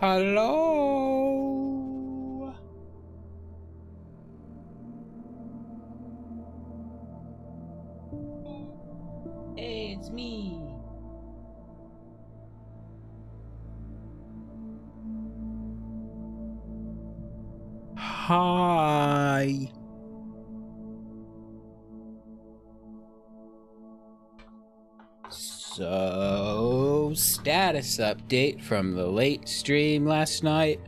Hello? Hey, it's me. Hi. So, status update from the late stream last night.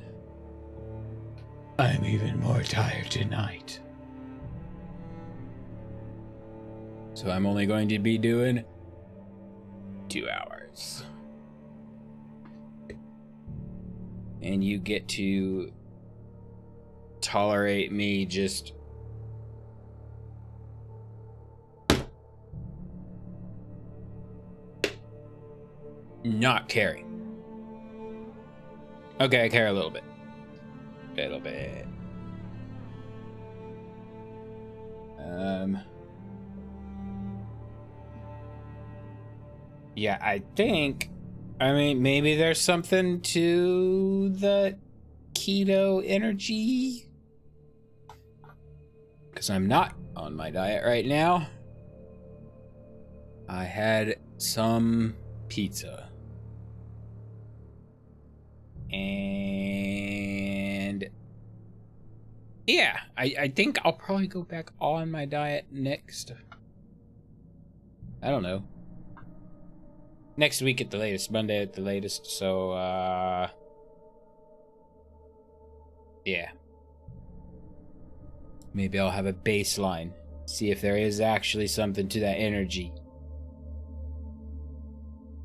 I'm even more tired tonight. So I'm only going to be doing 2 hours. And you get to tolerate me just not caring. Okay, I care a little bit. Little bit. Yeah, I mean, maybe there's something to the keto energy. Because I'm not on my diet right now. I had some pizza. And yeah, I think I'll probably go back on my diet next. I don't know. Next week at the latest, Monday at the latest. So, yeah. Maybe I'll have a baseline. See if there is actually something to that energy.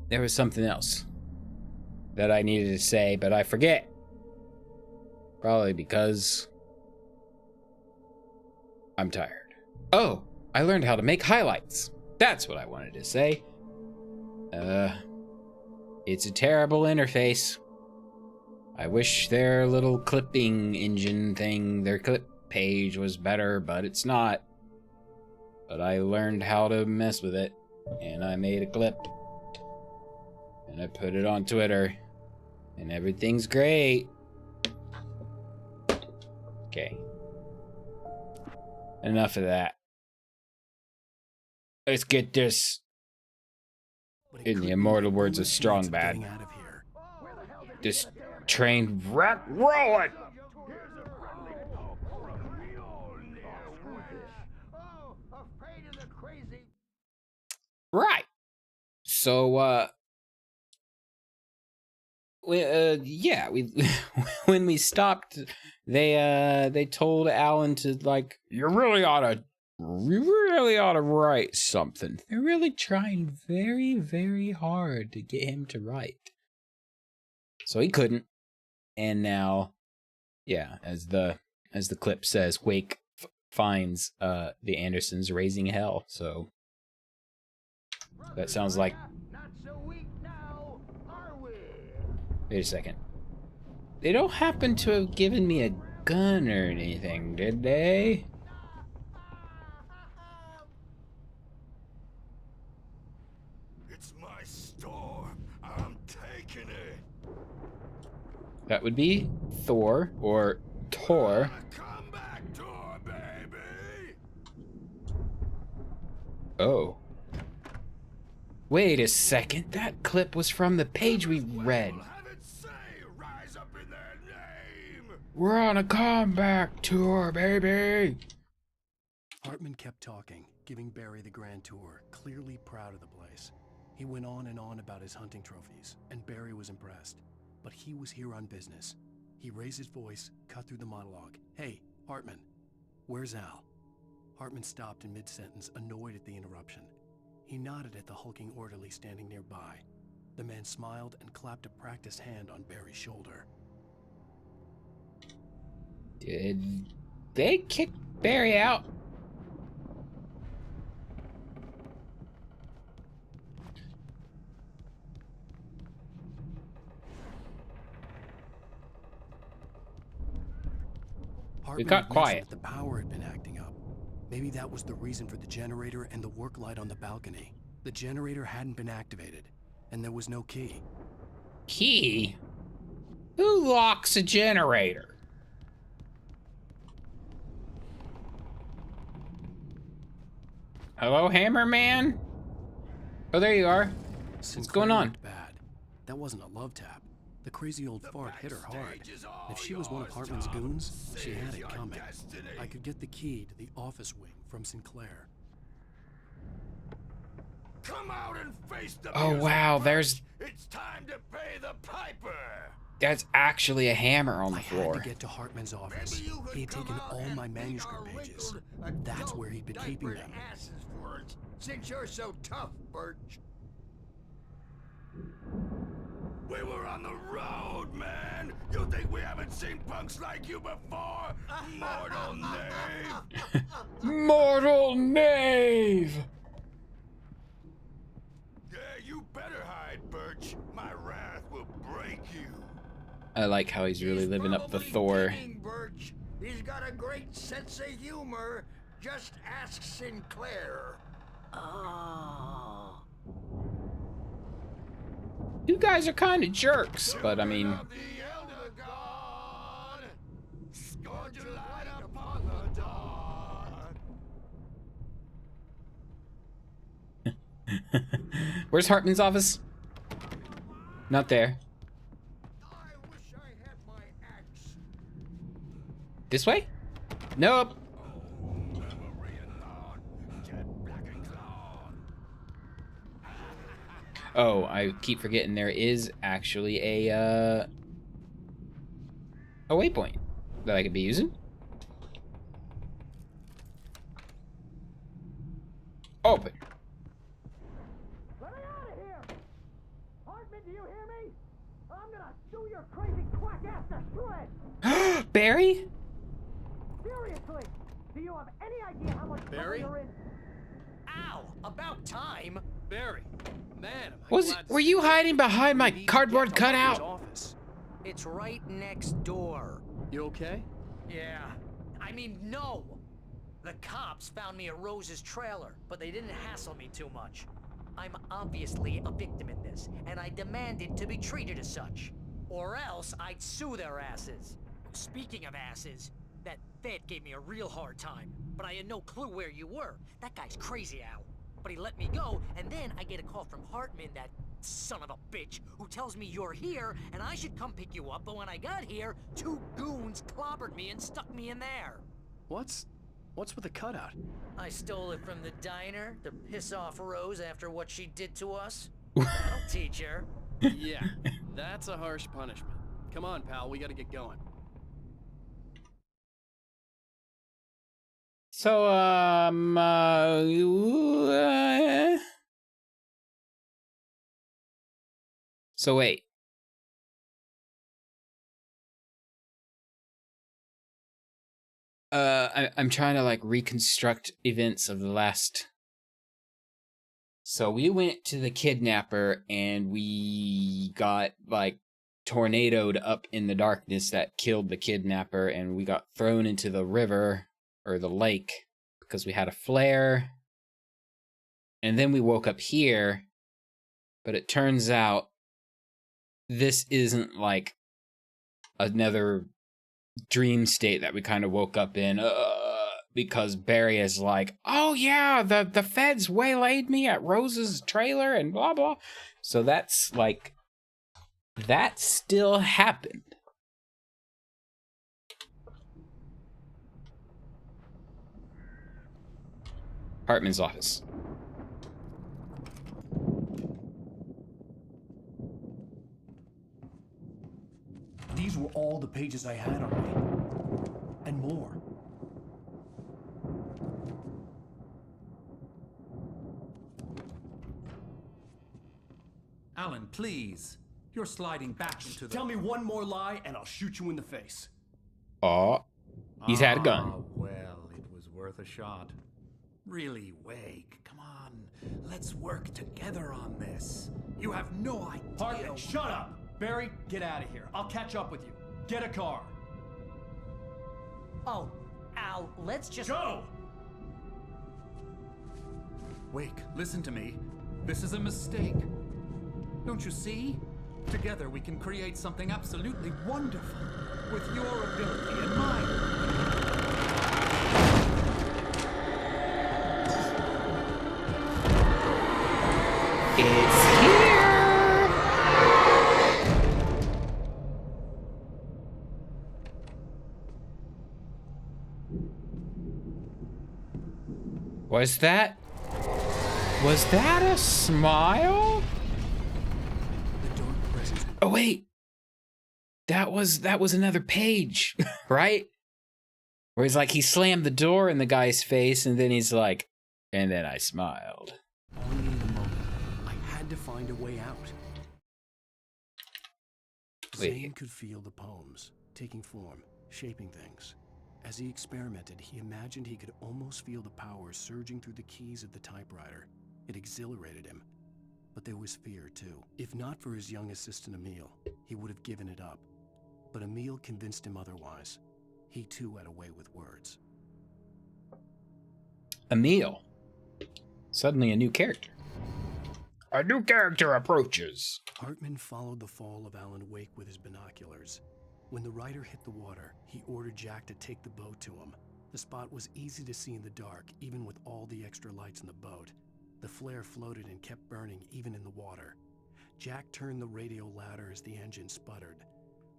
There was something else that I needed to say, but I forget. Probably because I'm tired. Oh, I learned how to make highlights. That's what I wanted to say. It's a terrible interface. I wish their little clipping engine thing, their clip page was better, but it's not. But I learned how to mess with it, and I made a clip. And I put it on Twitter, and everything's great. Okay. Enough of that. Let's get this, in the immortal words of Strong Bad, this train wreck rolling. Right. So, yeah, we when we stopped, they told Alan to, like, you really ought to write something. They're really trying very, very hard to get him to write. So he couldn't. And now, yeah, as the clip says, Wake finds the Andersons raising hell. So that sounds like. Wait a second. They don't happen to have given me a gun or anything, did they? It's my store. I'm taking it. That would be Thor or Tor. Come back, Tor, baby. Oh. Wait a second. That clip was from the page we read. We're on a comeback tour, baby. Hartman kept talking, giving Barry the grand tour, clearly proud of the place. He went on and on about his hunting trophies, and Barry was impressed. But he was here on business. He raised his voice, cut through the monologue. Hey, Hartman, where's Al? Hartman stopped in mid-sentence, annoyed at the interruption. He nodded at the hulking orderly standing nearby. The man smiled and clapped a practiced hand on Barry's shoulder. Did they kick Barry out? Hartman It got mentioned quiet. that the power had been acting up. Maybe that was the reason for the generator and the work light on the balcony. The generator hadn't been activated, and there was no key. Key? Who locks a generator? Hello, Hammerman? Oh, there you are. What's going on? Looked bad. That wasn't a love tap. The crazy old fart hit her hard. If she was one of Hartman's goons, she had it coming. I could get the key to the office wing from Sinclair. Come out and face the Oh, music, wow, Birch. there's... It's time to pay the piper. That's actually a hammer on the I had floor. to get to Hartman's office. Maybe you could He had come taken out all and my be manuscript our pages. wrinkled That's adult where he'd been keeping diapered them. asses for it, since you're so tough, Birch. We were on the road, man. You think we haven't seen punks like you before? Mortal knave. Mortal knave! Yeah, you better hide, Birch. My wrath will break you. I like how he's really living up the probably Thor. kidding, Birch. He's got a great sense of humor. Just ask Sinclair. Oh. You guys are kind of jerks, but I mean... Of the Elder God, scorned your light upon the dawn. Where's Hartman's office? Not there. I wish I had my axe. This way? Nope. Memory and thought, jet black and claw. Oh, I keep forgetting there is actually a waypoint that I could be using. Open. Let me out of here! Hartman, do you hear me? I'm gonna chew your crazy quack ass to shreds! Barry? Seriously! Do you have any idea how much trouble Barry? you're in? Ow! About time! Barry, man, Were you hiding behind my cardboard cutout? Office. It's right next door. You okay? Yeah. I mean, no! The cops found me at Rose's trailer, but they didn't hassle me too much. I'm obviously a victim in this, and I demanded to be treated as such. Or else I'd sue their asses. Speaking of asses, that Fed gave me a real hard time, but I had no clue where you were. That guy's crazy, Al. But he let me go, and then I get a call from Hartman, that son of a bitch, who tells me you're here, and I should come pick you up, but when I got here, 2 goons clobbered me and stuck me in there. What's with the cutout? I stole it from the diner to piss off Rose after what she did to us. I'll teach her. Yeah, that's a harsh punishment. Come on, pal, we gotta get going. So, so wait. I'm trying to like reconstruct events of the last. So we went to the kidnapper and we got like tornadoed up in the darkness that killed the kidnapper, and we got thrown into the river or the lake because we had a flare. And then we woke up here, but it turns out this isn't like another dream state that we kind of woke up in, because Barry is like, oh yeah, the feds waylaid me at Rose's trailer and blah blah. So that's like, that still happened. Hartman's office. These were all the pages I had on me. And more. Alan, please. You're sliding back into the... Tell me one more lie and I'll shoot you in the face. Oh, he's had a gun. Ah, well, it was worth a shot. Really, Wake, come on. Let's work together on this. You have no idea... Hartman, shut up! Barry, get out of here. I'll catch up with you. Get a car. Oh, Al, let's just... Go! Wake, listen to me. This is a mistake. Don't you see? Together we can create something absolutely wonderful. With your ability and mine. It's here! Was that a smile? The dark presence. Oh wait. That was another page, right? Where he's like, he slammed the door in the guy's face and then he's like, and then I smiled. Only in the moment, I had to find a way out. Wait. Zane could feel the poems taking form, shaping things. As he experimented, he imagined he could almost feel the power surging through the keys of the typewriter. It exhilarated him. But there was fear, too. If not for his young assistant Emil, he would have given it up. But Emil convinced him otherwise. He too had a way with words. Emil. Suddenly a new character. A new character approaches. Hartman followed the fall of Alan Wake with his binoculars. When the rider hit the water, he ordered Jack to take the boat to him. The spot was easy to see in the dark, even with all the extra lights in the boat. The flare floated and kept burning even in the water. Jack turned the radio louder as the engine sputtered.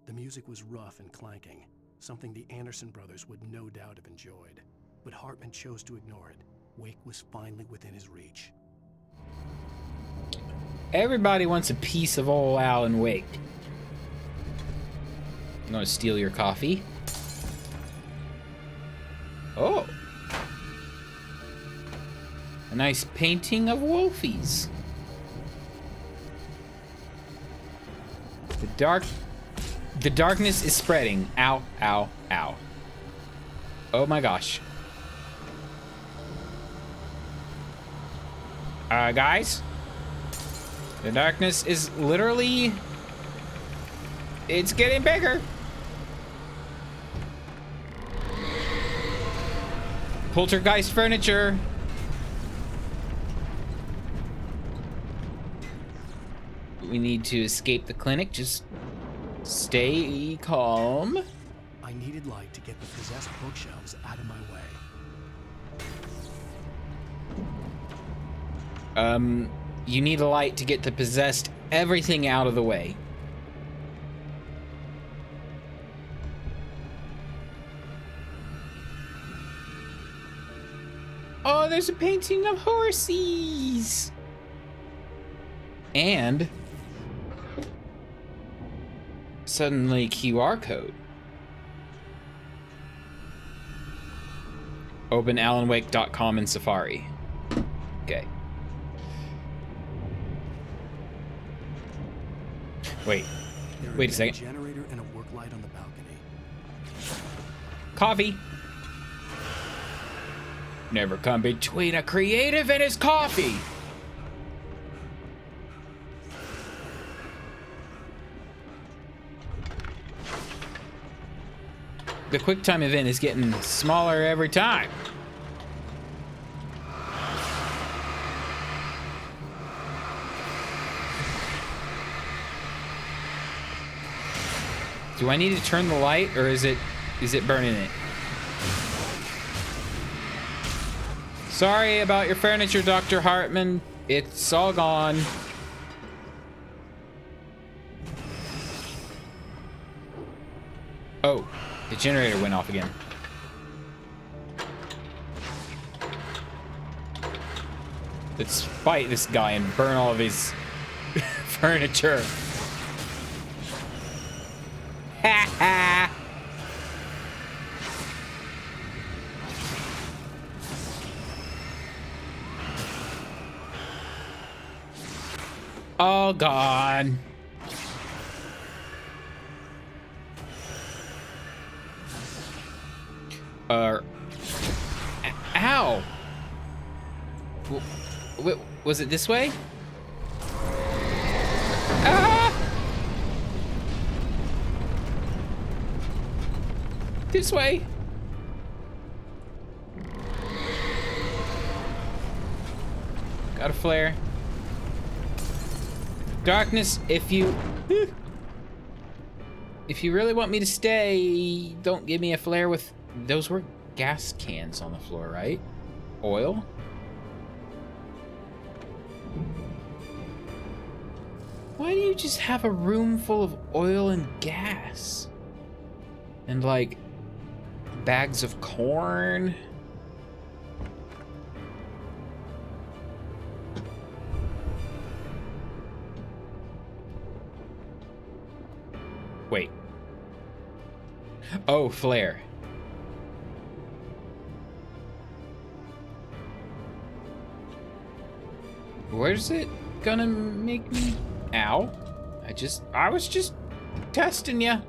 The music was rough and clanking, something the Anderson brothers would no doubt have enjoyed. But Hartman chose to ignore it. Wake was finally within his reach. Everybody wants a piece of old Alan Wake. I'm gonna steal your coffee. Oh. A nice painting of wolfies. The darkness is spreading. Ow, ow, ow. Oh my gosh. Guys? The darkness is literally... It's getting bigger. Poltergeist furniture. We need to escape the clinic. Just stay calm. I needed light to get the possessed bookshelves out of my way. You need a light to get the possessed everything out of the way. Oh, there's a painting of horses. And suddenly QR code. Open alanwake.com in Safari. Okay. Wait a second. A generator and a work light on the balcony. Coffee. Never come between a creative and his coffee. The QuickTime event is getting smaller every time. Do I need to turn the light, or is it burning it? Sorry about your furniture, Dr. Hartman. It's all gone. Oh, the generator went off again. Let's fight this guy and burn all of his furniture. Ha ha! All gone. Ow! Was it this way? Ah! This way. Got a flare. Darkness, if you really want me to stay, don't give me a flare with... Those were gas cans on the floor, right? Oil? Why do you just have a room full of oil and gas? And like bags of corn? Wait. Oh, flare. Where's it gonna make me? Ow. I was just testing ya.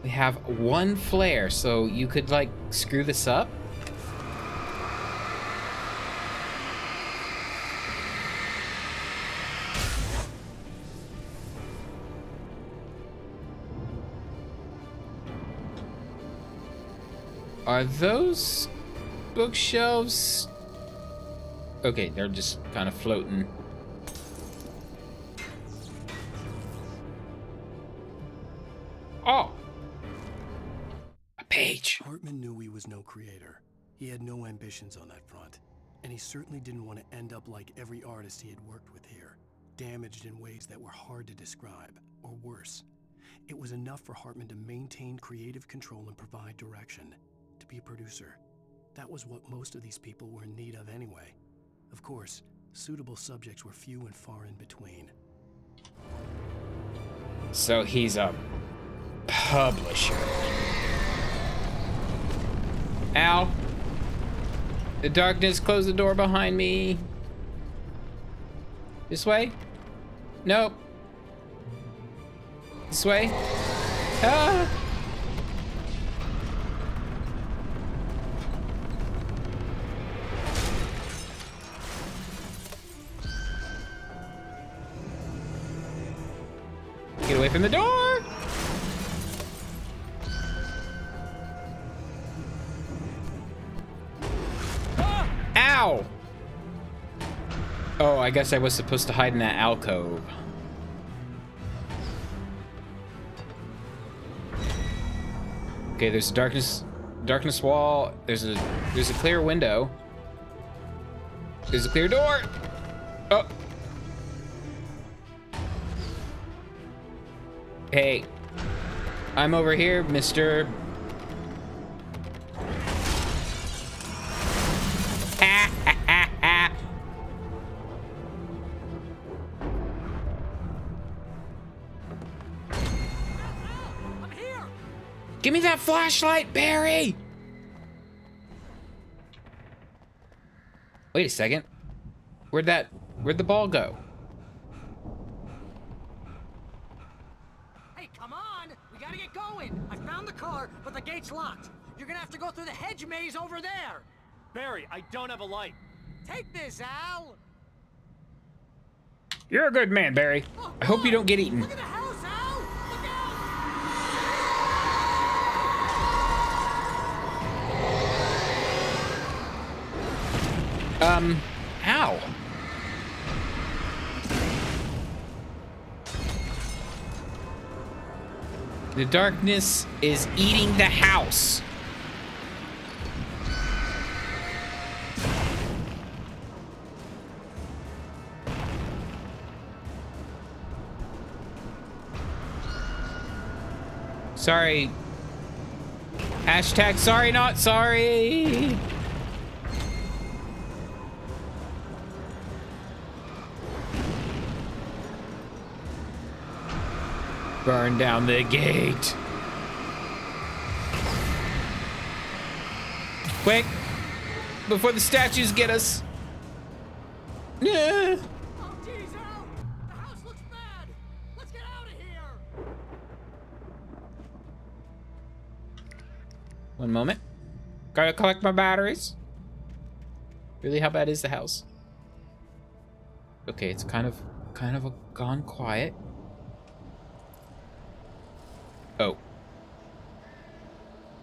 We have one flare, so you could like screw this up. Are those bookshelves? Okay, they're just kind of floating. Oh! A page. Hartman knew he was no creator. He had no ambitions on that front. And he certainly didn't want to end up like every artist he had worked with here, damaged in ways that were hard to describe, or worse. It was enough for Hartman to maintain creative control and provide direction. To be a producer. That was what most of these people were in need of anyway. Of course, suitable subjects were few and far in between. So he's a publisher. Ow. The darkness closed the door behind me. This way? Nope. This way? Ah! Get away from the door! Ah! Ow! Oh, I guess I was supposed to hide in that alcove. Okay, there's a darkness wall. There's a clear window. There's a clear door. Oh. Hey, I'm over here, mister. I'm here! Give me that flashlight, Barry! Wait a second. Where'd the ball go? Hey, come on! We gotta get going! I found the car, but the gate's locked. You're gonna have to go through the hedge maze over there! Barry, I don't have a light. Take this, Al! You're a good man, Barry. Oh, I hope you don't get look eaten. at the house, Al! Look out! Ow. The darkness is eating the house. Sorry. Hashtag sorry, not sorry. Burn down the gate. Quick, before the statues get us. Oh, jeez, Al! The house looks bad! Let's get out of here! One moment. Gotta collect my batteries. Really, how bad is the house? Okay, it's kind of gone quiet. Oh.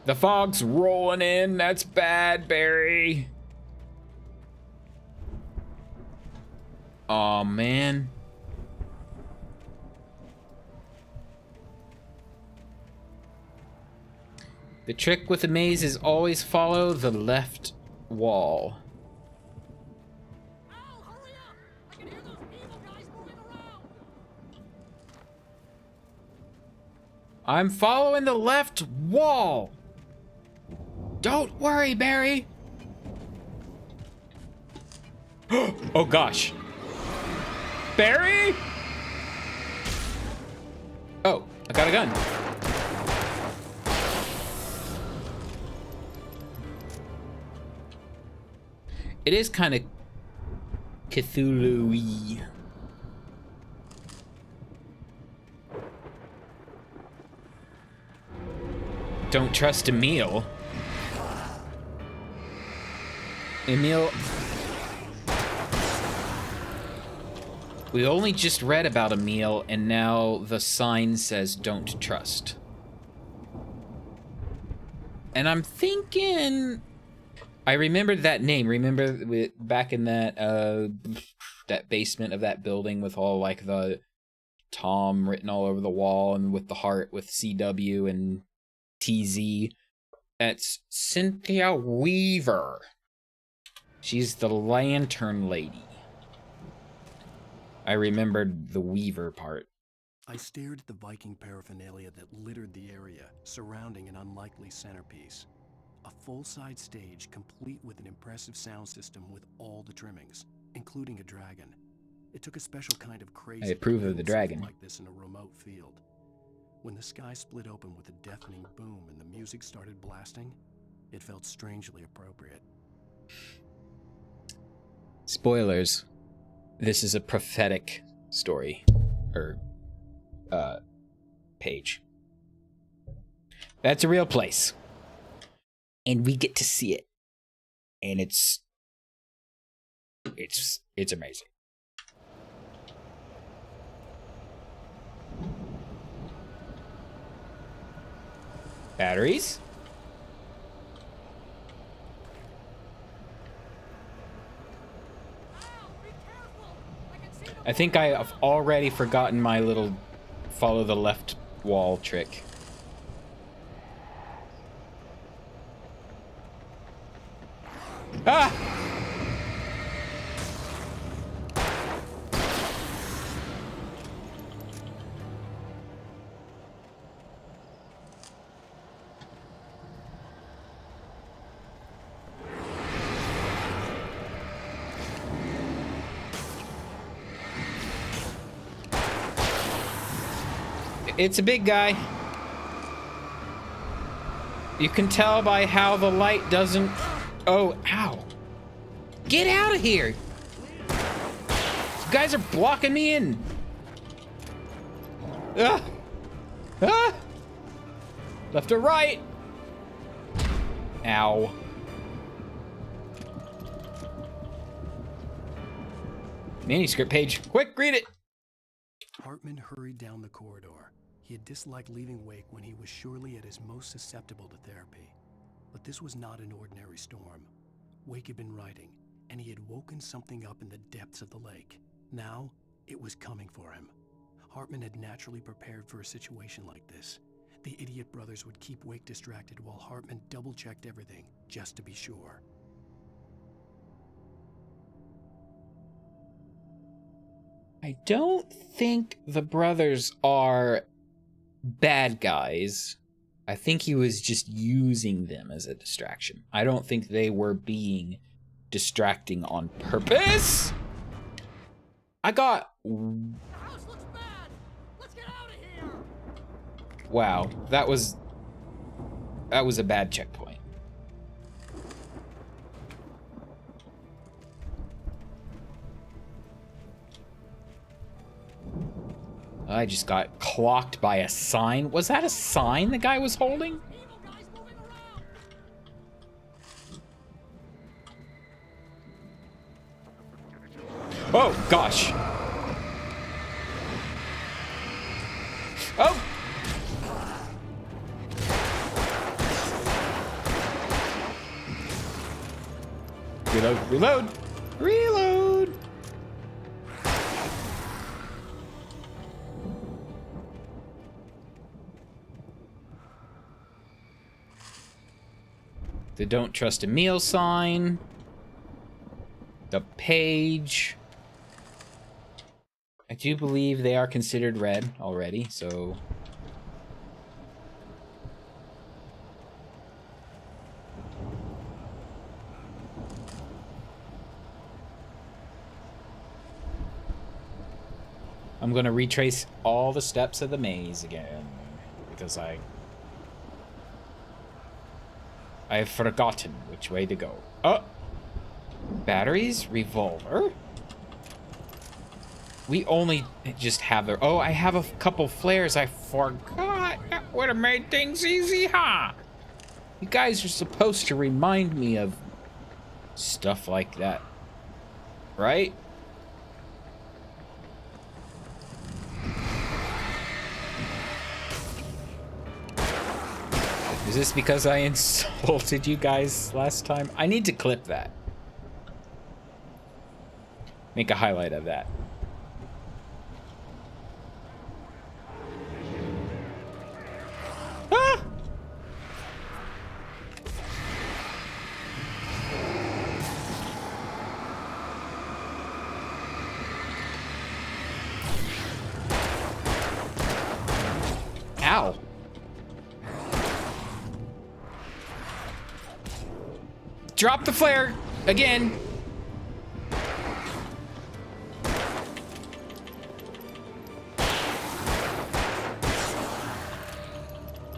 The fog's rolling in. That's bad, Barry. Oh man. The trick with the maze is always follow the left wall. Al, hurry up! I can hear those evil guys moving around! I'm following the left wall. Don't worry, Barry. Oh gosh. Barry? Oh, I got a gun. It is kind of Cthulhu-y. Don't trust Emil. Emil... We only just read about Emil, and now the sign says don't trust. And I'm thinking... I remembered that name. Remember back in that that basement of that building with all like the Tom written all over the wall and with the heart with CW and TZ? That's Cynthia Weaver. She's the lantern lady. I remembered the Weaver part. I stared at the Viking paraphernalia that littered the area, surrounding an unlikely centerpiece. A full-size stage complete with an impressive sound system with all the trimmings, including a dragon. It took a special kind of crazy I approve to of the build dragon. something like this in a remote field. When the sky split open with a deafening boom and the music started blasting, it felt strangely appropriate. Spoilers. This is a prophetic story. Or, page. That's a real place. And we get to see it. And it's amazing. Batteries? I think I have already forgotten my little follow the left wall trick. Ah! It's a big guy. You can tell by how the light doesn't... Oh, ow. Get out of here! You guys are blocking me in. Ah! Ah! Left or right? Ow. Manuscript page. Quick, read it! Hartman hurried down the corridor. He had disliked leaving Wake when he was surely at his most susceptible to therapy. But this was not an ordinary storm. Wake had been writing, and he had woken something up in the depths of the lake. Now, it was coming for him. Hartman had naturally prepared for a situation like this. The idiot brothers would keep Wake distracted while Hartman double-checked everything, just to be sure. I don't think the brothers are bad guys. I think he was just using them as a distraction. I don't think they were being distracting on purpose. I got... The house looks bad! Let's get out of here! Wow, that was a bad checkpoint. I just got clocked by a sign. Was that a sign the guy was holding? Evil guys moving around! Oh, gosh. Oh! Reload, reload, reload! The don't trust a meal sign. The page. I do believe they are considered red already, so... I'm gonna retrace all the steps of the maze again, because I have forgotten which way to go. Oh! Batteries? Revolver? We only just have the... Oh, I have a couple flares I forgot. That would have made things easy, huh? You guys are supposed to remind me of stuff like that, right? Is this because I insulted you guys last time? I need to clip that. Make a highlight of that. Ah! Ow. Drop the flare again.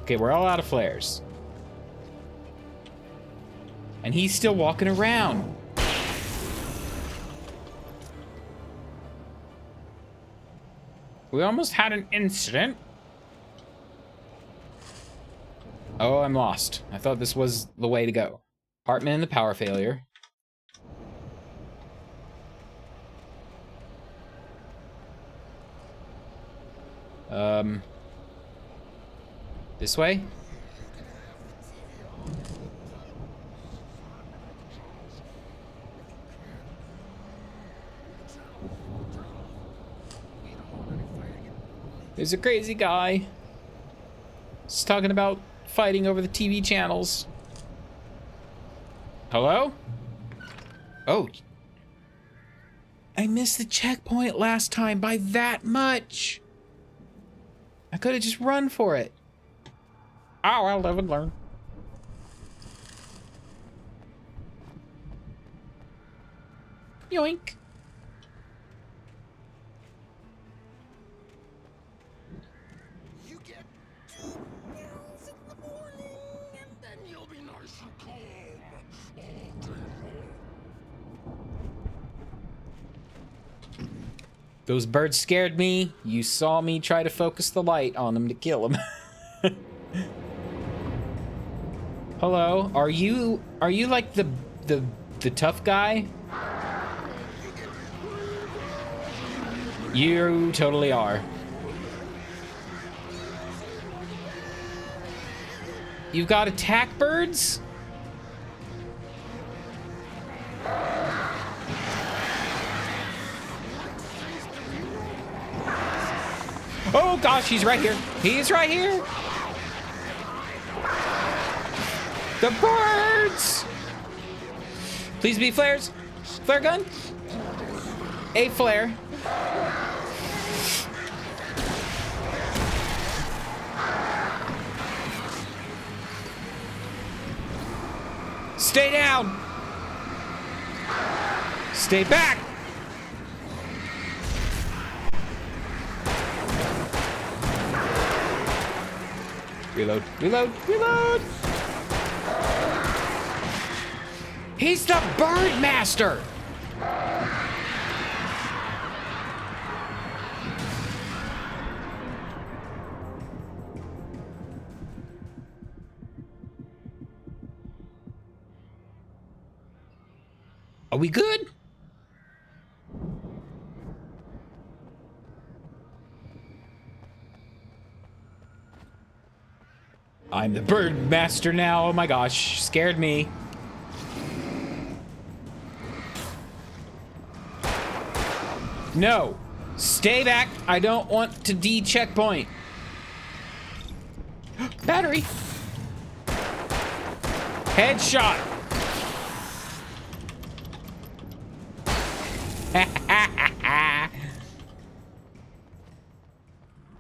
Okay, we're all out of flares. And he's still walking around. We almost had an incident. Oh, I'm lost. I thought this was the way to go. Hartman and the power failure. This way? There's a crazy guy. He's talking about fighting over the TV channels. Hello? Oh. I missed the checkpoint last time by that much. I could have just run for it. Oh, I'll live and learn. Yoink. You get 2 pills in the morning, and then you'll be nice and calm all day long. Those birds scared me. You saw me try to focus the light on them to kill them. Hello, are you like the tough guy? You totally are. You've got attack birds? Oh gosh, he's right here. He's right here. The birds! Please be flares. Flare gun. A flare. Stay down. Stay back. Reload, reload, reload. He's the bird master. Are we good? I'm the bird master now. Oh my gosh, scared me. No, stay back. I don't want to Headshot!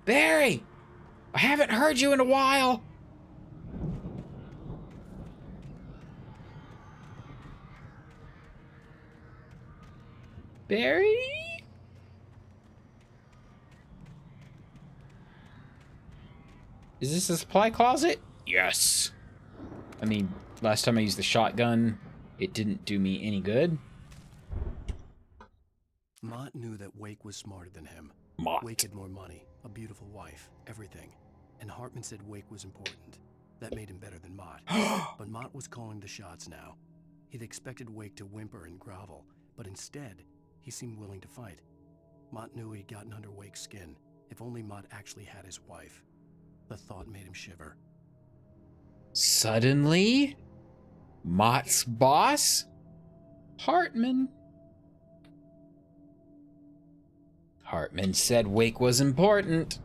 Barry! I haven't heard you in a while! Barry? Is this a supply closet? Yes. I mean, last time I used the shotgun, it didn't do me any good. Mott knew that Wake was smarter than him. Mott. Wake had more money, a beautiful wife, everything. And Hartman said Wake was important. That made him better than Mott. But Mott was calling the shots now. He'd expected Wake to whimper and grovel, but instead, he seemed willing to fight. Mott knew he'd gotten under Wake's skin. If only Mott actually had his wife. The thought made him shiver. Suddenly, Mott's boss? Hartman. Hartman said Wake was important.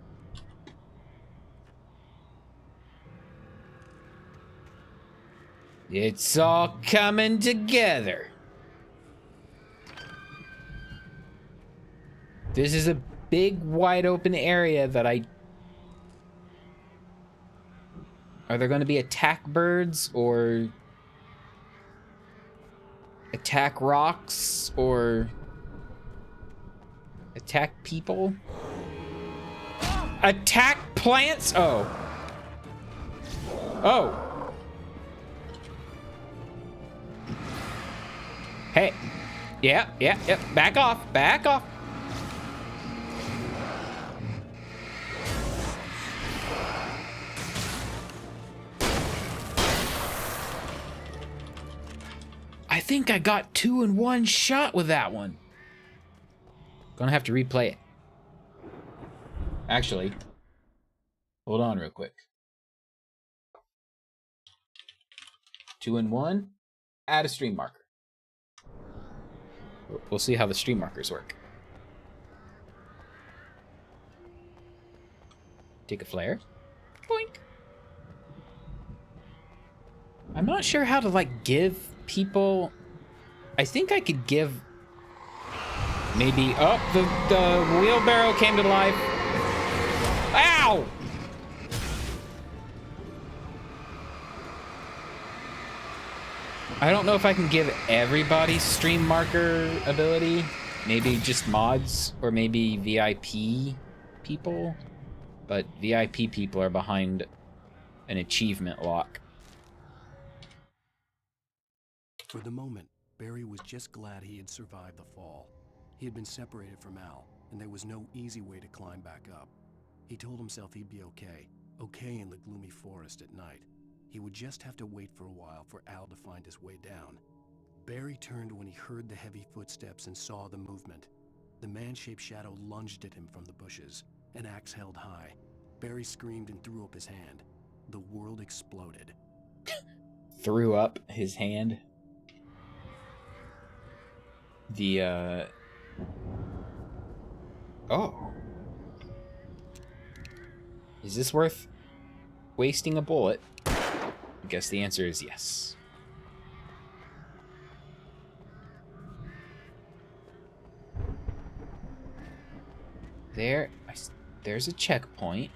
It's all coming together. This is a big, wide open area that Are there going to be attack birds or attack rocks or attack people? Attack plants? Oh. Oh. Hey. Yeah. Back off. Back off. I think I got 2 in 1 shot with that one. Gonna have to replay it. Actually, hold on real quick. 2 in 1, add a stream marker. We'll see how the stream markers work. Take a flare. Boink. I'm not sure how to, like, give people... I think I could give... Maybe... Oh, the wheelbarrow came to life. Ow! I don't know if I can give everybody stream marker ability. Maybe just mods, or maybe VIP people. But VIP people are behind an achievement lock. For the moment, Barry was just glad he had survived the fall. He had been separated from Al, and there was no easy way to climb back up. He told himself he'd be okay in the gloomy forest at night. He would just have to wait for a while for Al to find his way down. Barry turned when he heard the heavy footsteps and saw the movement. The man-shaped shadow lunged at him from the bushes, an axe held high. Barry screamed and threw up his hand. The world exploded. Threw up his hand? Oh. Is this worth wasting a bullet? I guess the answer is yes. There's a checkpoint.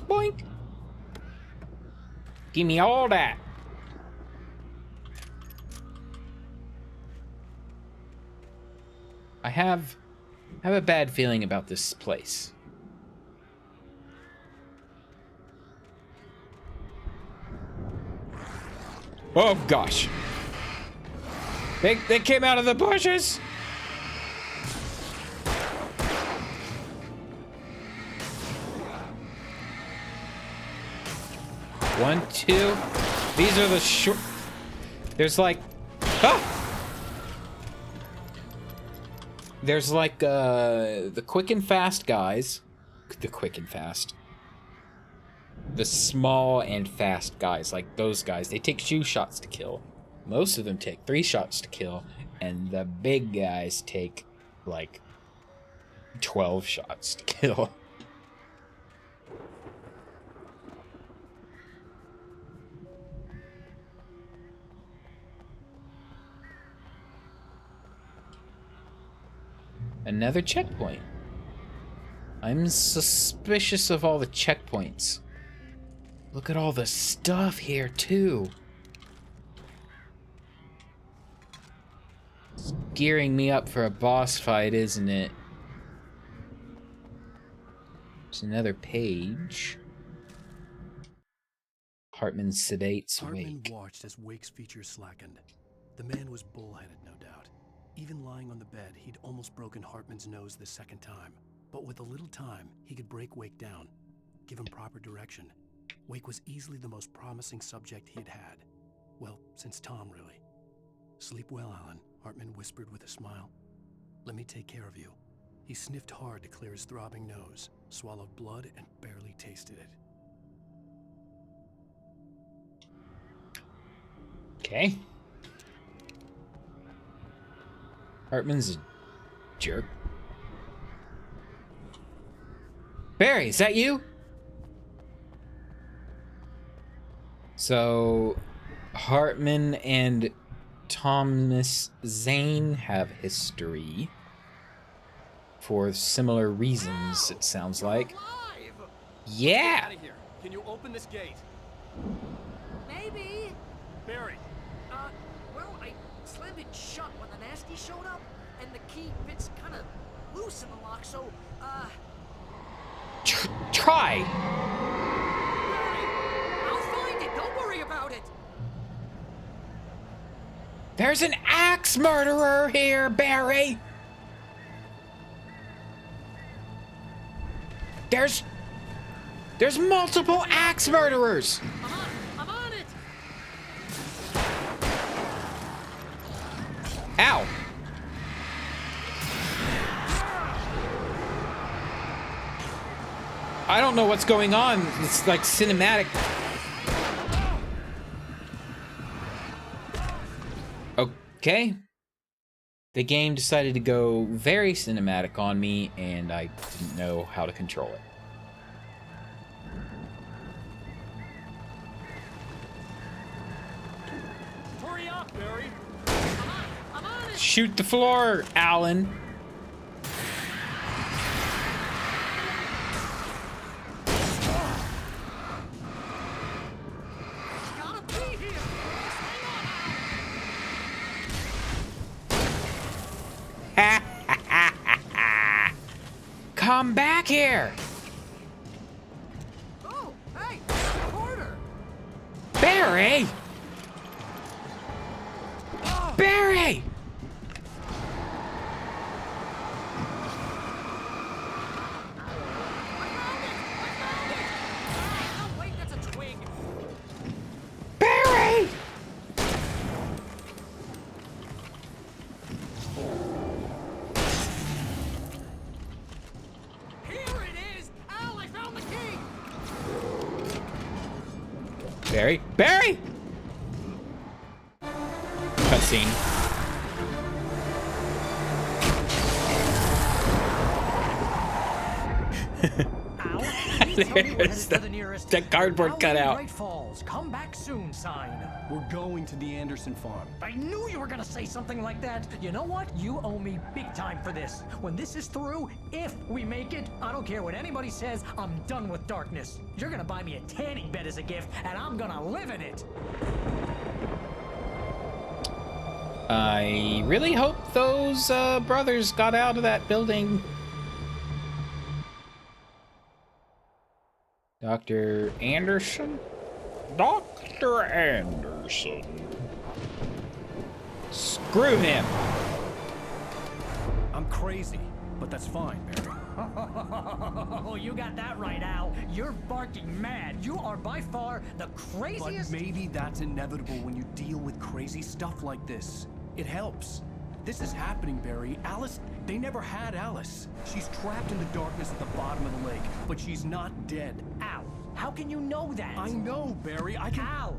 Boink! Give me all that! I have a bad feeling about this place. Oh gosh. They came out of the bushes. One, two. These are the short. There's like There's like the quick and fast guys. The quick and fast. The small and fast guys, like those guys, they take 2 shots to kill. Most of them take 3 shots to kill, and the big guys take like 12 shots to kill. Another checkpoint. I'm suspicious of all the checkpoints. Look at all the stuff here, too. It's gearing me up for a boss fight, isn't it? There's another page. Hartman sedates Hartman Wake. watched as Wake's features slackened. The man was bullheaded, no doubt. Even lying on the bed, he'd almost broken Hartman's nose the second time. But with a little time, he could break Wake down, give him proper direction. Wake was easily the most promising subject he had had. Well, since Tom, really. Sleep well, Alan, Hartman whispered with a smile. Let me take care of you. He sniffed hard to clear his throbbing nose, swallowed blood, and barely tasted it. Okay. Hartman's a jerk. Barry, is that you? So, Hartman and Thomas Zane have history for similar reasons, it sounds like. Alive! Yeah! Out of here. Can you open this gate? Maybe. Barry, Well, I slammed it shut when the nasty showed up, and the key fits kind of loose in the lock, so, Try! I'll find it. Don't worry about it. There's an axe murderer here, Barry! There's multiple axe murderers! I'm on it. Ow! I don't know what's going on. It's like cinematic. Okay. The game decided to go very cinematic on me, and I didn't know how to control it. hurry up, Barry. I'm on it. Shoot the floor, Alan. Gotta be here. Come back here! Oh, hey, recorder. Barry! Barry! Oh, wait, that's a twig. Barry! Here it is. Al, I found the key. Barry? Barry! Cutscene. There's that cardboard cutout. Great Falls. Come back soon sign. We're going to the Anderson farm. I knew you were gonna say something like that. You know what? You owe me big time for this. When this is through, if we make it, I don't care what anybody says, I'm done with darkness. You're gonna buy me a tanning bed as a gift, and I'm gonna live in it. I really hope those brothers got out of that building. Dr. Anderson? Dr. Anderson. Screw him. I'm crazy, but that's fine, Barry. Oh, you got that right, Al. You're barking mad. You are by far the But craziest. maybe that's inevitable when you deal with crazy stuff like this. It helps. This is happening, Barry. Alice, they never had Alice. She's trapped in the darkness at the bottom of the lake, but she's not dead. Al, how can you know that? I know, Barry. I can... Al,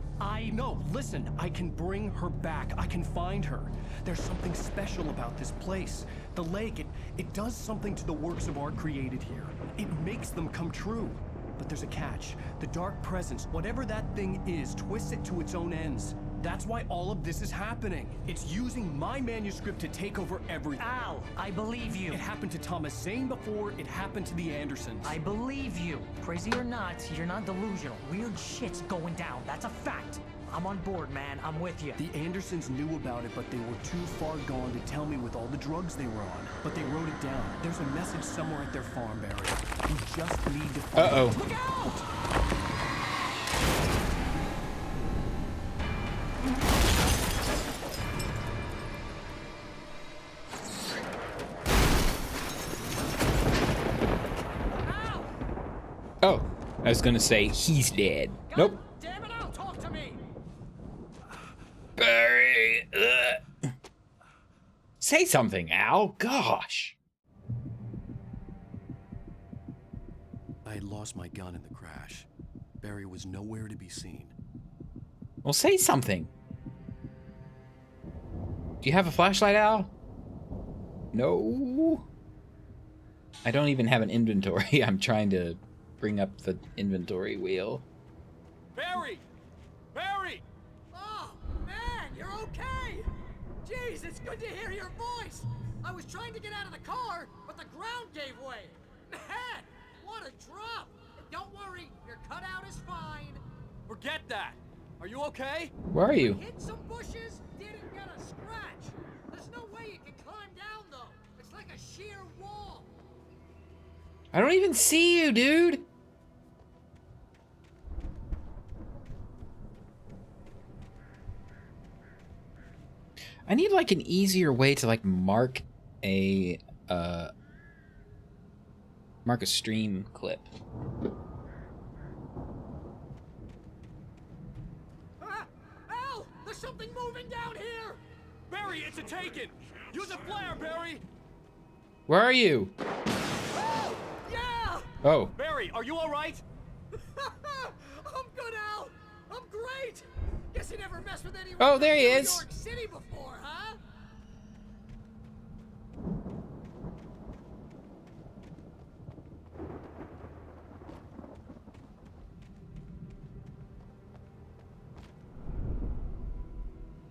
No, listen. I can bring her back. I can find her. There's something special about this place. The lake, it does something to the works of art created here. It makes them come true. But there's a catch. The dark presence, whatever that thing is, twists it to its own ends. That's why all of this is happening. It's using my manuscript to take over everything. Al, I believe you. It happened to Thomas Zane before, it happened to the Andersons. I believe you. Crazy or not, you're not delusional. Weird shit's going down. That's a fact. I'm on board, man. I'm with you. The Andersons knew about it, but they were too far gone to tell me with all the drugs they were on. But they wrote it down. There's a message somewhere at their farm, Barry. You just need to find Uh-oh. it. Look out! Oh, I was gonna say he's dead. Nope. Damn it, Al, talk to me. Barry. Say something, Al. Gosh. I had lost my gun in the crash. Barry was nowhere to be seen. Well, say something. Do you have a flashlight, Al? No. I don't even have an inventory. I'm trying to bring up the inventory wheel. Barry! Barry! Oh, man, you're okay. Jeez, it's good to hear your voice. I was trying to get out of the car, but the ground gave way. Man, what a drop. Don't worry, your cutout is fine. Forget that! Are you okay? Where are you? Hit some bushes, didn't get a scratch. There's no way you can climb down, though. It's like a sheer wall. I don't even see you, dude. I need like an easier way to like mark a stream clip. Ah, Al, there's something moving down here. Barry, it's a taken! Use a flare, Barry! Where are you? Oh, yeah. Oh, Barry, are you alright? I'm good, Al. I'm great. Guess you never messed with anyone Oh, from there he New is. York City before, huh?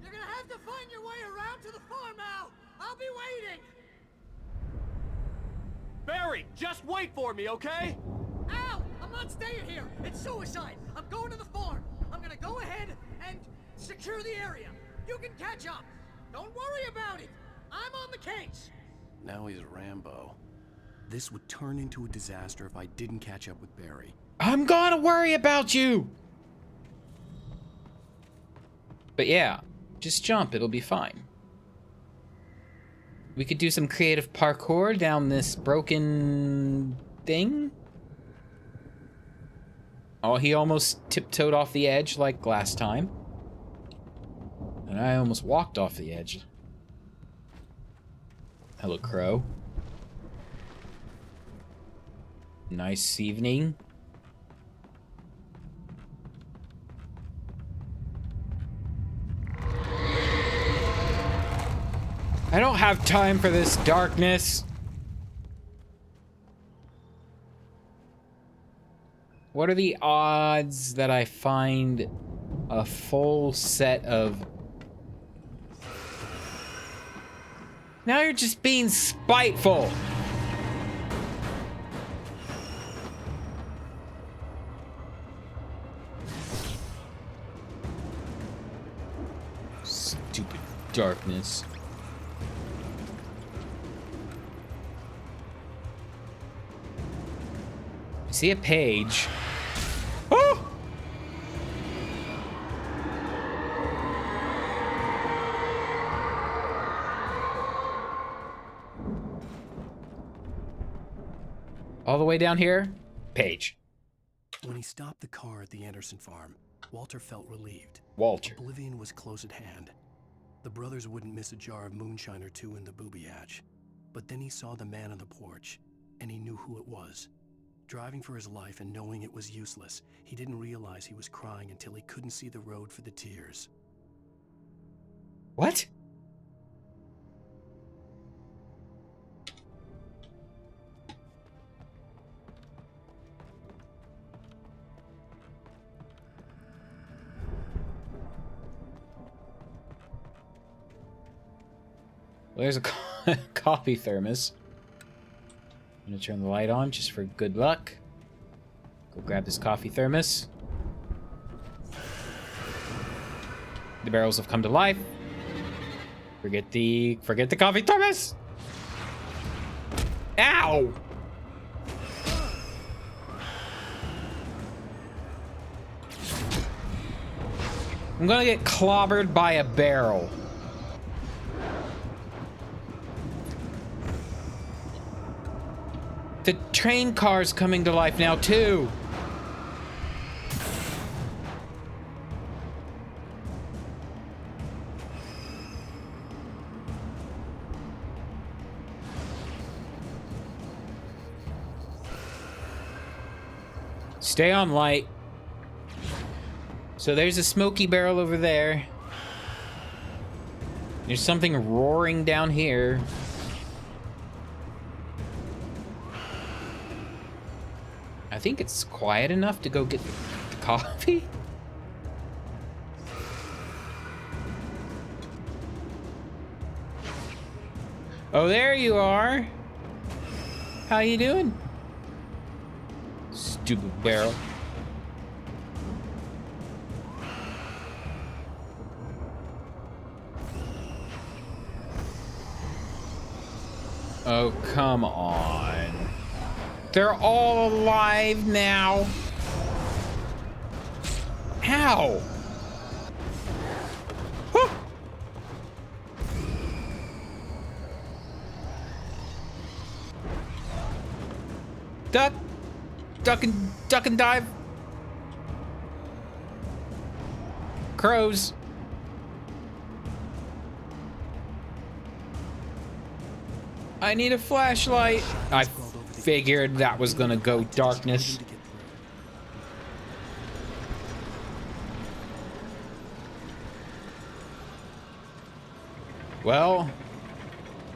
You're gonna have to find your way around to the farm, Al. I'll be waiting. Barry, just wait for me, okay? Al, I'm not staying here. It's suicide. I'm going to the farm. I'm gonna go ahead and secure the area. You can catch up. Don't worry about it. I'm on the case. Now he's Rambo. This would turn into a disaster if I didn't catch up with Barry. I'm gonna worry about you. But yeah, just jump. It'll be fine. We could do some creative parkour down this broken thing. Oh, he almost tiptoed off the edge like last time. And I almost walked off the edge. Hello, Crow. Nice evening. I don't have time for this darkness. What are the odds that I find a full set of... Now you're just being spiteful. Stupid darkness. I see a page. Oh! All the way down here? Page. When he stopped the car at the Anderson farm, Walter felt relieved. Walter. Oblivion was close at hand. The brothers wouldn't miss a jar of moonshine or two in the booby hatch. But then he saw the man on the porch, and he knew who it was. Driving for his life and knowing it was useless, he didn't realize he was crying until he couldn't see the road for the tears. What? Well, there's a coffee thermos. I'm gonna turn the light on just for good luck. Go grab this coffee thermos. The barrels have come to life. Forget the coffee thermos. Ow! I'm gonna get clobbered by a barrel. The train car's coming to life now, too. Stay on light. So there's a smoky barrel over there. There's something roaring down here. I think it's quiet enough to go get the coffee. Oh, there you are. How you doing? Stupid barrel. Oh, come on. They're all alive now. Ow! Whew. Duck and dive. Crows. I need a flashlight. I figured that was gonna go darkness. Well,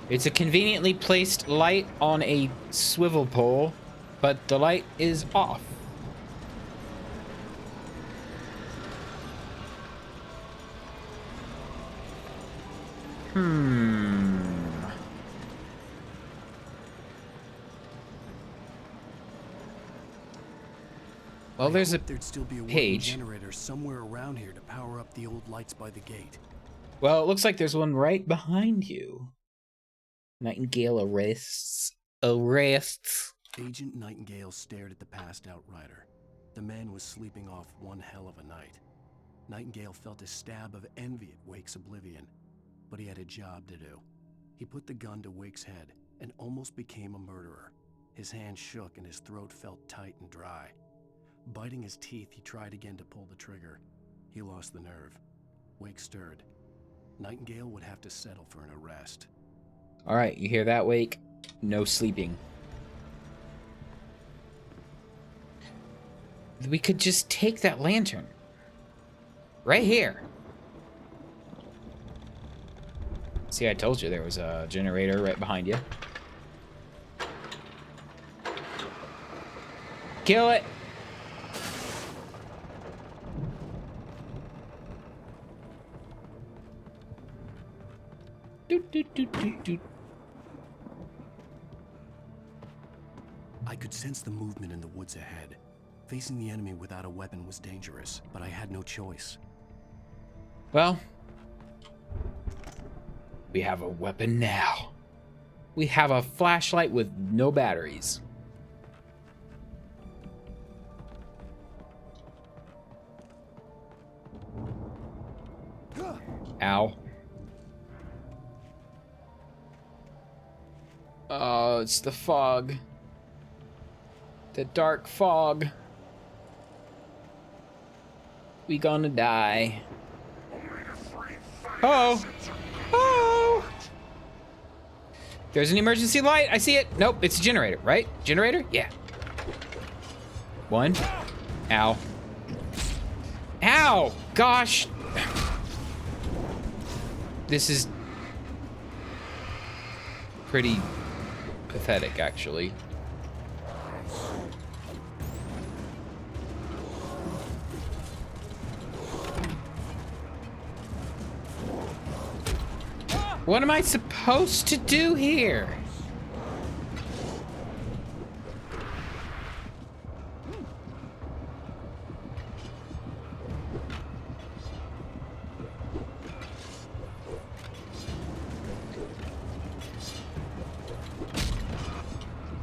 it's a conveniently placed light on a swivel pole, but the light is off. Well, there's a There'd still be a working page. generator somewhere around here to power up the old lights by the gate. Well, it looks like there's one right behind you. Nightingale arrests. Agent Nightingale stared at the passed out rider. The man was sleeping off one hell of a night. Nightingale felt a stab of envy at Wake's oblivion, but he had a job to do. He put the gun to Wake's head and almost became a murderer. His hand shook and his throat felt tight and dry. Biting his teeth, he tried again to pull the trigger. He lost the nerve. Wake stirred. Nightingale would have to settle for an arrest. All right, you hear that, Wake? No sleeping. We could just take that lantern. Right here. See, I told you there was a generator right behind you. Kill it. I could sense the movement in the woods ahead. Facing the enemy without a weapon was dangerous, but I had no choice. Well, we have a weapon now. We have a flashlight with no batteries. Ow. Oh, it's the fog. The dark fog. We gonna die. Oh! Oh! There's an emergency light. I see it. Nope, it's a generator, right? Generator? Yeah. One. Ow. Ow! Gosh. This is pretty pathetic, actually. What am I supposed to do here?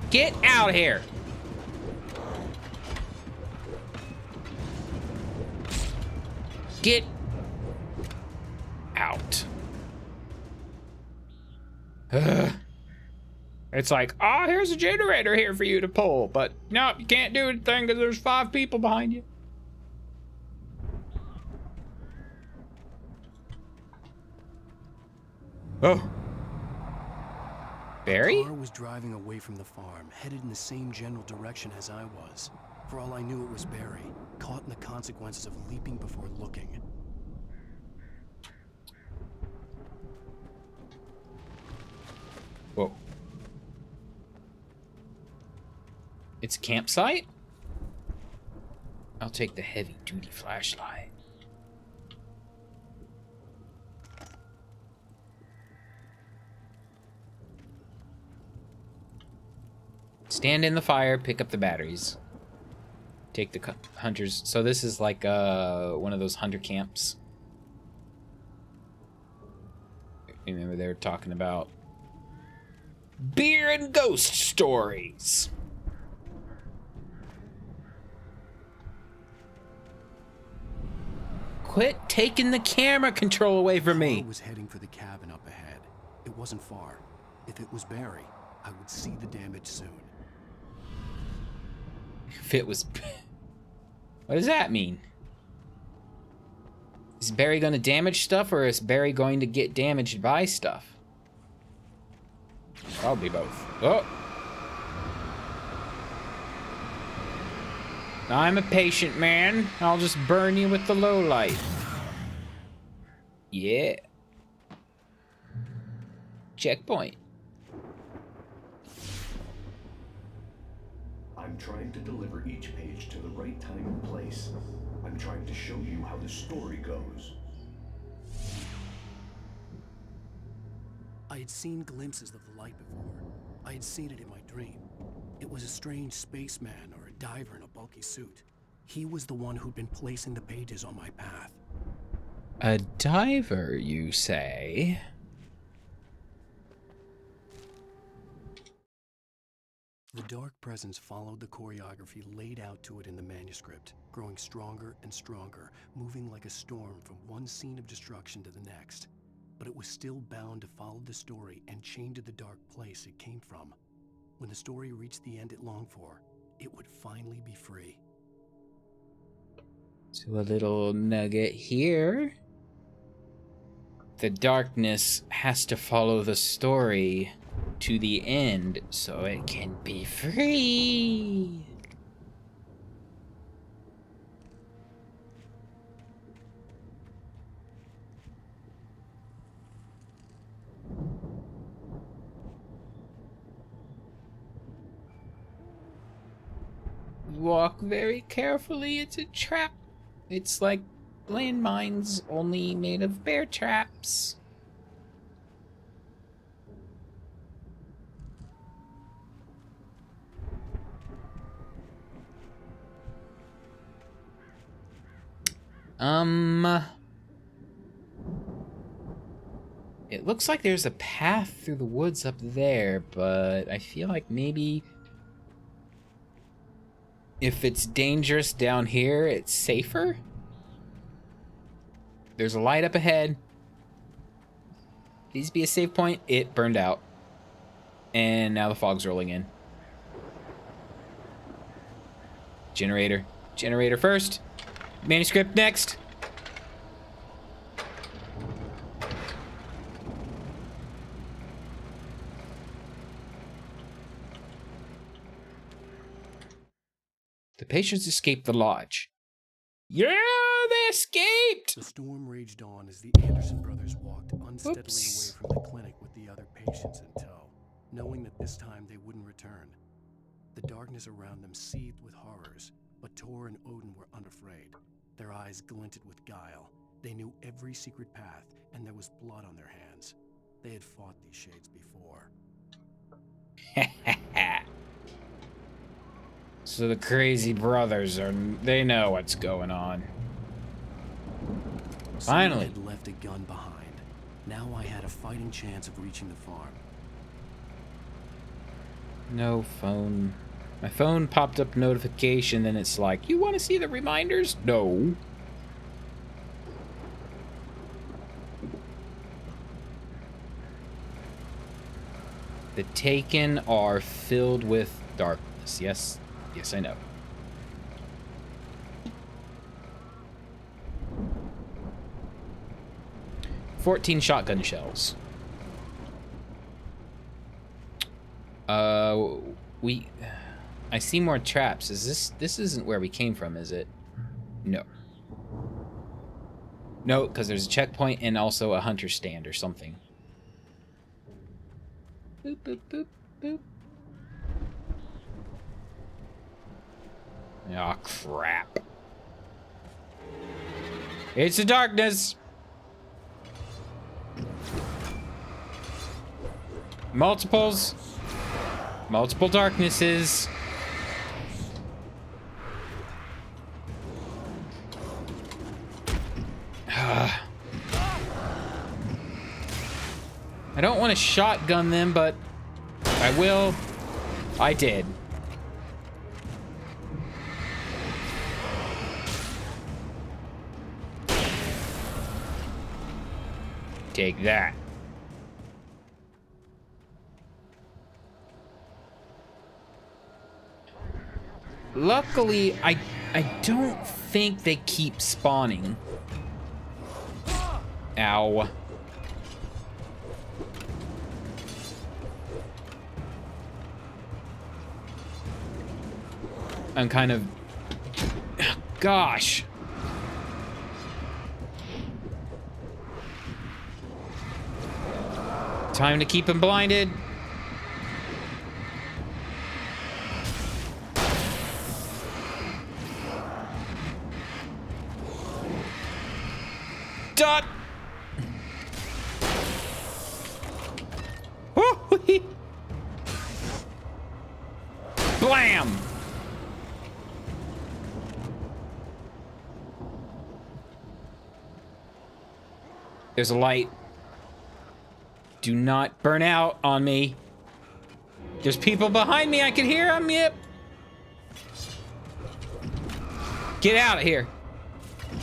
Get out of here! Get out. Ugh. It's like, oh, here's a generator here for you to pull, but no, you can't do anything because there's 5 people behind you. Oh. Barry? The car was driving away from the farm, headed in the same general direction as I was. For all I knew, it was Barry, caught in the consequences of leaping before looking. Whoa. It's a campsite? I'll take the heavy-duty flashlight. Stand in the fire, pick up the batteries. Take the hunters. So this is like one of those hunter camps. Remember they were talking about beer and ghost stories. Quit taking the camera control away from me. The car was heading for the cabin up ahead. It wasn't far. If it was Barry, I would see the damage soon. If it was... What does that mean? Is Barry going to damage stuff, or is Barry going to get damaged by stuff? Probably both. Oh! I'm a patient man. I'll just burn you with the low light. Yeah. Checkpoint. I'm trying to deliver each page to the right time and place. I'm trying to show you how the story goes. I had seen glimpses of the light before. I had seen it in my dream. It was a strange spaceman or a diver in a bulky suit. He was the one who'd been placing the pages on my path. A diver, you say? The dark presence followed the choreography laid out to it in the manuscript, growing stronger and stronger, moving like a storm from one scene of destruction to the next. But it was still bound to follow the story and chained to the dark place it came from. When the story reached the end it longed for, it would finally be free. So a little nugget here. The darkness has to follow the story to the end so it can be free. Walk very carefully, it's a trap. It's like landmines, only made of bear traps. It looks like there's a path through the woods up there, but I feel like maybe if it's dangerous down here, it's safer? There's a light up ahead. These be a safe point. It burned out. And now the fog's rolling in. Generator. Generator first. Manuscript next. The patients escaped the lodge. Yeah, they escaped! The storm raged on as the Anderson brothers walked unsteadily away from the clinic with the other patients in tow, knowing that this time they wouldn't return. The darkness around them seethed with horrors, but Tor and Odin were unafraid. Their eyes glinted with guile. They knew every secret path, and there was blood on their hands. They had fought these shades before. So the crazy brothers they know what's going on. Someone Finally. had left a gun behind. Now I had a fighting chance of reaching the farm. No phone. My phone popped up notification, then it's like, you want to see the reminders? No. The Taken are filled with darkness. Yes. Yes, I know. "14 shotgun shells. I see more traps. This isn't where we came from, is it? No. No, because there's a checkpoint and also a hunter stand or something. Boop, boop, boop, boop. Aw, crap. It's the darkness! Multiples. Multiple darknesses. I don't want to shotgun them, but I will. I did. Take that. Luckily, I don't think they keep spawning. Ow. I'm kind of... Gosh. Time to keep him blinded. Dot. Woo-wee. Blam. There's a light. Do not burn out on me. There's people behind me. I can hear them. Yep. Get out of here.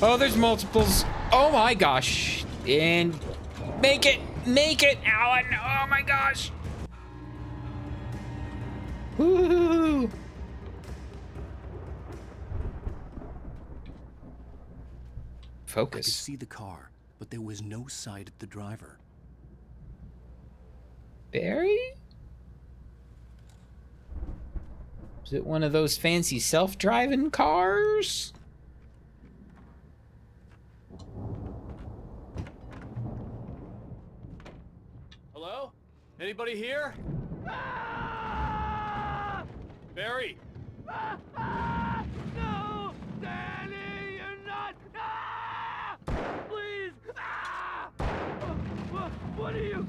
Oh, there's multiples. Oh my gosh. And make it, Alan. Oh my gosh. Woo. I could Focus. see the car, but there was no sight of the driver. Barry? Is it one of those fancy self-driving cars? Hello? Anybody here? Barry! No! Danny, you're not! Please! What are you?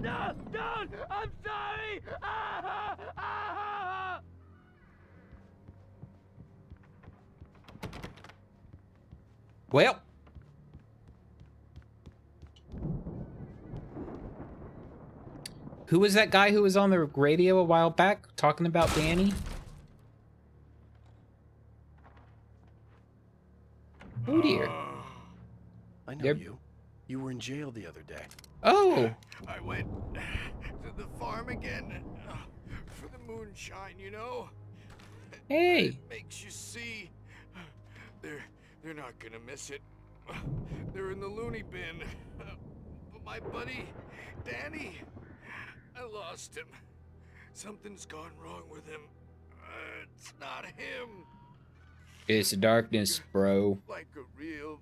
No! Don't! I'm sorry! Well. Who was that guy who was on the radio a while back talking about Danny? Oh dear. I know They're- you. You were in jail the other day. Oh. I went to the farm again for the moonshine, you know? Hey. It makes you see. They're not gonna miss it. They're in the loony bin. But my buddy, Danny, I lost him. Something's gone wrong with him. It's not him. It's the darkness, bro. Like a real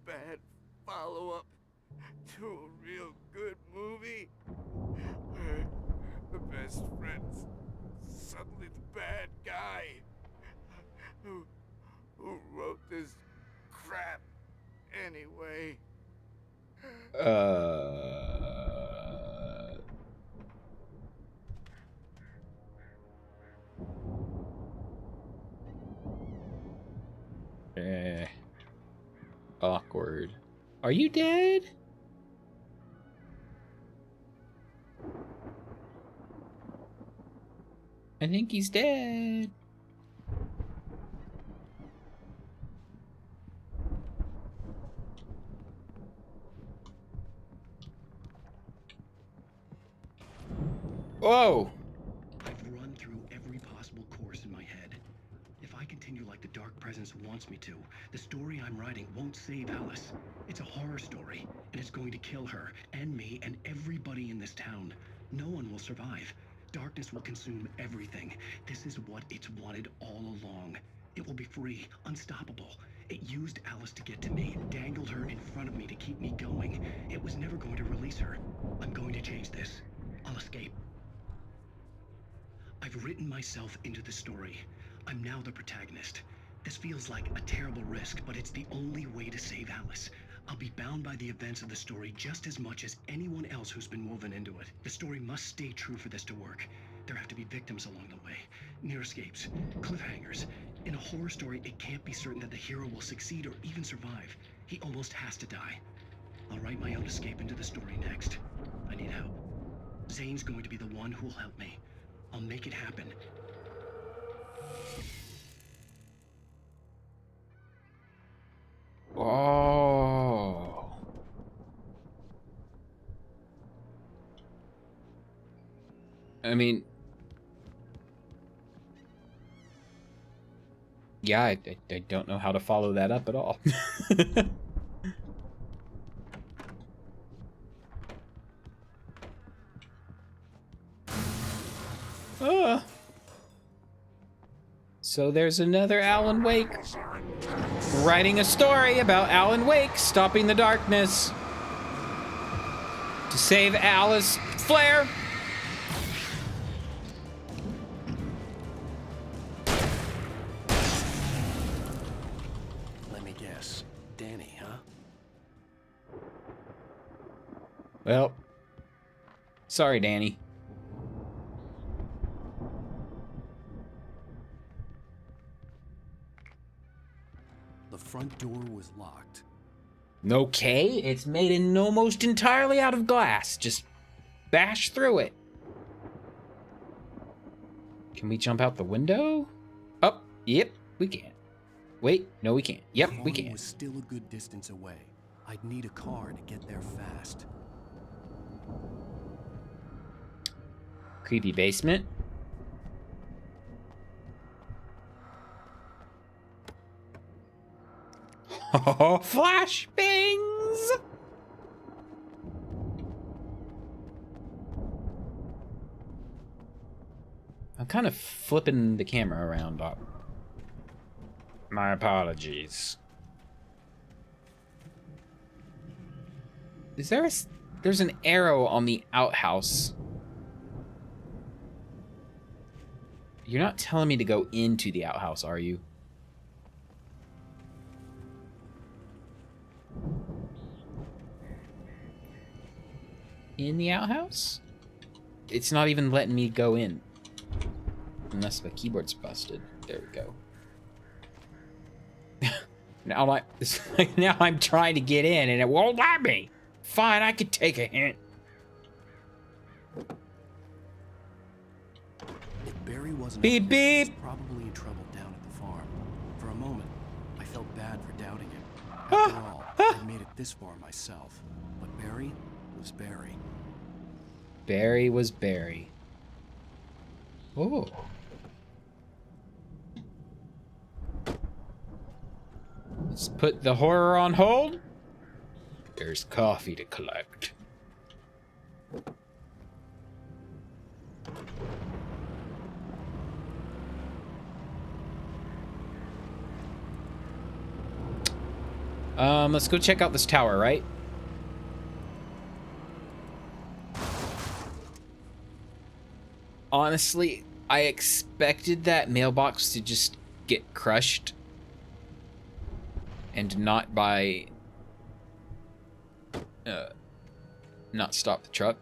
bad follow-up to a real good movie. The best friend's suddenly the bad guy. Who wrote this crap anyway? record. Are you dead? I think he's dead. Whoa! I've run through every possible course in my head. If I continue like the Dark Presence wants me to, the story I'm writing won't save Alice. It's a horror story, and it's going to kill her, and me, and everybody in this town. No one will survive. Darkness will consume everything. This is what it's wanted all along. It will be free, unstoppable. It used Alice to get to me, dangled her in front of me to keep me going. It was never going to release her. I'm going to change this. I'll escape. I've written myself into the story. I'm now the protagonist. This feels like a terrible risk, but it's the only way to save Alice. I'll be bound by the events of the story just as much as anyone else who's been woven into it. The story must stay true for this to work. There have to be victims along the way, near escapes, cliffhangers. In a horror story, it can't be certain that the hero will succeed or even survive. He almost has to die. I'll write my own escape into the story next. I need help. Zane's going to be the one who'll help me. I'll make it happen. Oh. I mean, yeah, I don't know how to follow that up at all. So there's another Alan Wake writing a story about Alan Wake stopping the darkness to save Alice Flair. Let me guess. Danny, huh? Well, sorry, Danny. The front door was locked. Okay, it's made in almost entirely out of glass. Just bash through it. Can we jump out the window? Oh, yep, we can. Wait, no, we can't. Yep, we The can. was still a good distance away. I'd need a car to get there fast. Creepy basement. Oh, flash bangs! I'm kind of flipping the camera around. My apologies. Is there there's an arrow on the outhouse. You're not telling me to go into the outhouse, are you? In the outhouse? It's not even letting me go in. Unless the keyboard's busted. There we go. Now I'm trying to get in and it won't let me. Fine, I could take a hint. If Barry wasn't Beep, up there, he was beep. probably in trouble down at the farm. For a moment, I felt bad for doubting him. After all, I'd made it this far myself. But Barry was Barry. Barry was Barry. Oh. Let's put the horror on hold. There's coffee to collect. Let's go check out this tower, right? Honestly, I expected that mailbox to just get crushed. And not by... not stop the truck.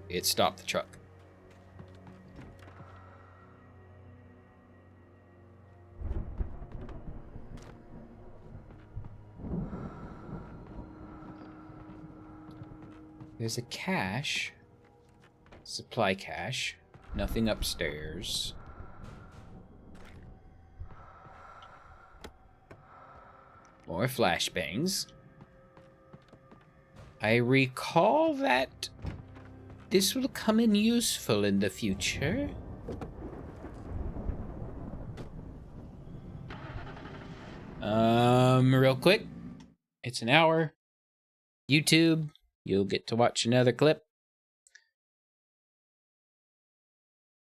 It stopped the truck. There's a cache. Supply cache. Nothing upstairs. More flashbangs. I recall that this will come in useful in the future. Real quick. It's an hour. YouTube, you'll get to watch another clip.